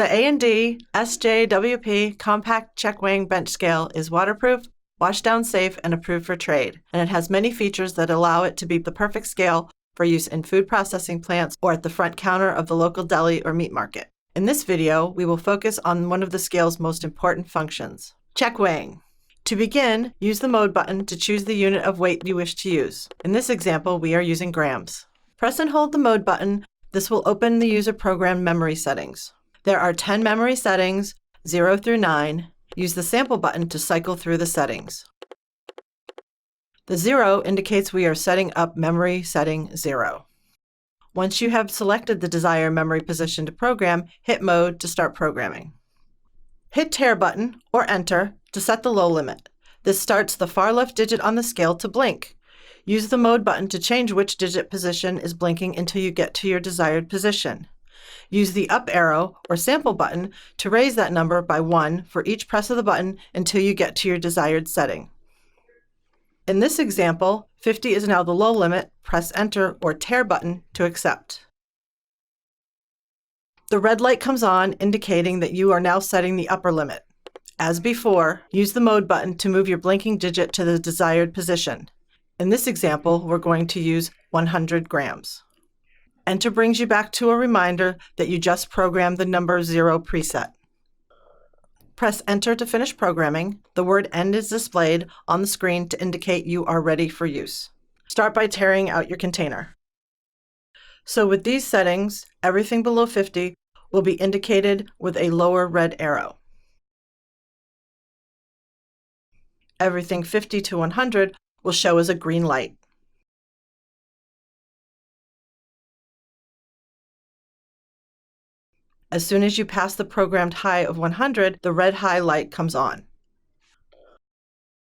The A&D SJWP Compact Check Weighing Bench Scale is waterproof, washdown safe, and approved for trade, and it has many features that allow it to be the perfect scale for use in food processing plants or at the front counter of the local deli or meat market. In this video, we will focus on one of the scale's most important functions, check weighing. To begin, use the mode button to choose the unit of weight you wish to use. In this example, we are using grams. Press and hold the mode button. This will open the user program memory settings. There are 10 memory settings, 0 through 9. Use the sample button to cycle through the settings. The 0 indicates we are setting up memory setting 0. Once you have selected the desired memory position to program, hit Mode to start programming. Hit Tare button or Enter to set the low limit. This starts the far left digit on the scale to blink. Use the Mode button to change which digit position is blinking until you get to your desired position. Use the up arrow or sample button to raise that number by 1 for each press of the button until you get to your desired setting. In this example, 50 is now the low limit. Press Enter or Tare button to accept. The red light comes on, indicating that you are now setting the upper limit. As before, use the Mode button to move your blinking digit to the desired position. In this example, we're going to use 100 grams. Enter brings you back to a reminder that you just programmed the number 0 preset. Press Enter to finish programming. The word End is displayed on the screen to indicate you are ready for use. Start by tearing out your container. So with these settings, everything below 50 will be indicated with a lower red arrow. Everything 50 to 100 will show as a green light. As soon as you pass the programmed high of 100, the red high light comes on.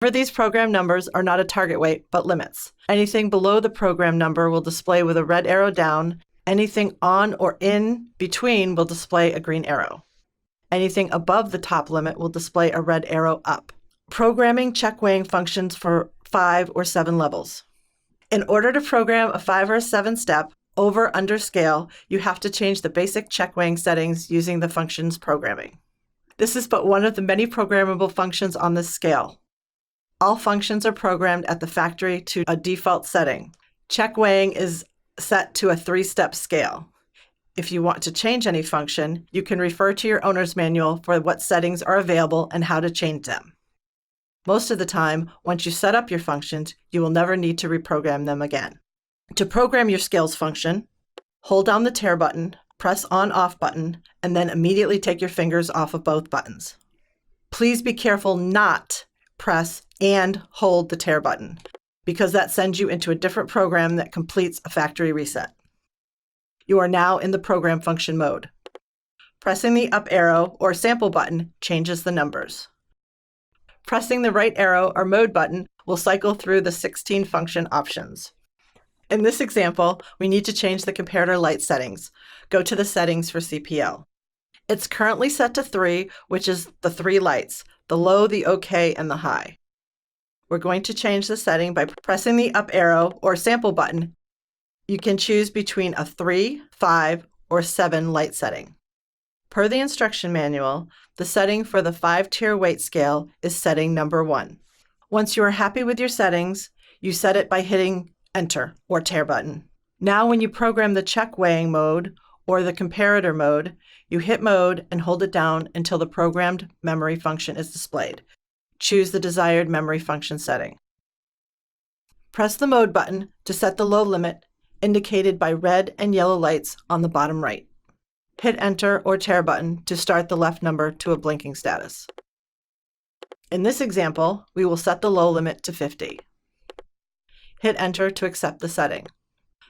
For these program numbers are not a target weight, but limits. Anything below the program number will display with a red arrow down. Anything on or in between will display a green arrow. Anything above the top limit will display a red arrow up. Programming check weighing functions for 5 or 7 levels. In order to program a 5 or a 7 step, over/under scale, you have to change the basic check weighing settings using the functions programming. This is but one of the many programmable functions on this scale. All functions are programmed at the factory to a default setting. Check weighing is set to a 3-step scale. If you want to change any function, you can refer to your owner's manual for what settings are available and how to change them. Most of the time, once you set up your functions, you will never need to reprogram them again. To program your scales function, hold down the Tare button, press On/Off button, and then immediately take your fingers off of both buttons. Please be careful not press and hold the Tare button, because that sends you into a different program that completes a factory reset. You are now in the program function mode. Pressing the up arrow or sample button changes the numbers. Pressing the right arrow or mode button will cycle through the 16 function options. In this example, we need to change the comparator light settings. Go to the settings for CPL. It's currently set to 3, which is the 3 lights, the low, the OK, and the high. We're going to change the setting by pressing the up arrow or sample button. You can choose between a 3, 5, or 7 light setting. Per the instruction manual, the setting for the 5-tier weight scale is setting number 1. Once you are happy with your settings, you set it by hitting Enter or Tare button. Now when you program the check weighing mode or the comparator mode, you hit Mode and hold it down until the programmed memory function is displayed. Choose the desired memory function setting. Press the Mode button to set the low limit, indicated by red and yellow lights on the bottom right. Hit Enter or Tare button to start the left number to a blinking status. In this example, we will set the low limit to 50. Hit Enter to accept the setting.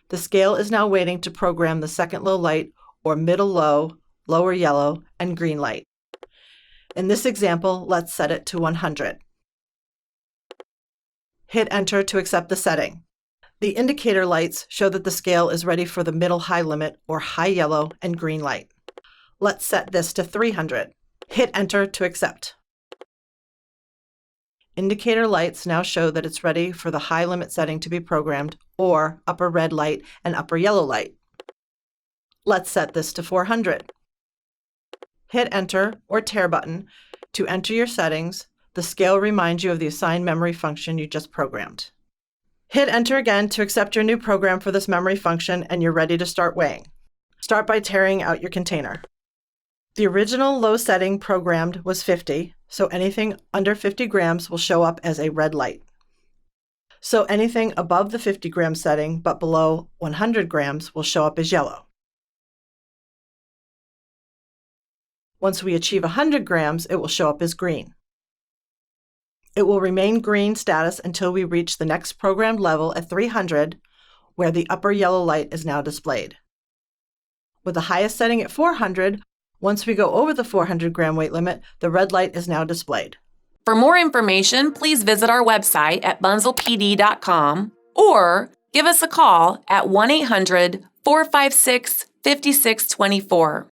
The scale is now waiting to program the second low light or middle low, lower yellow, and green light. In this example, let's set it to 100. Hit Enter to accept the setting. The indicator lights show that the scale is ready for the middle high limit or high yellow and green light. Let's set this to 300. Hit Enter to accept. Indicator lights now show that it's ready for the high limit setting to be programmed, or upper red light and upper yellow light. Let's set this to 400. hit Enter or Tear button to enter your settings. The scale reminds you of the assigned memory function you just programmed. Hit Enter again to accept your new program for this memory function, and you're ready to start weighing. Start by tearing out your container. The original low setting programmed was 50, so anything under 50 grams will show up as a red light. So anything above the 50 gram setting but below 100 grams will show up as yellow. Once we achieve 100 grams, it will show up as green. It will remain green status until we reach the next programmed level at 300, where the upper yellow light is now displayed. With the highest setting at 400, once we go over the 400 gram weight limit, the red light is now displayed. For more information, please visit our website at bunzlpd.com or give us a call at 1-800-456-5624.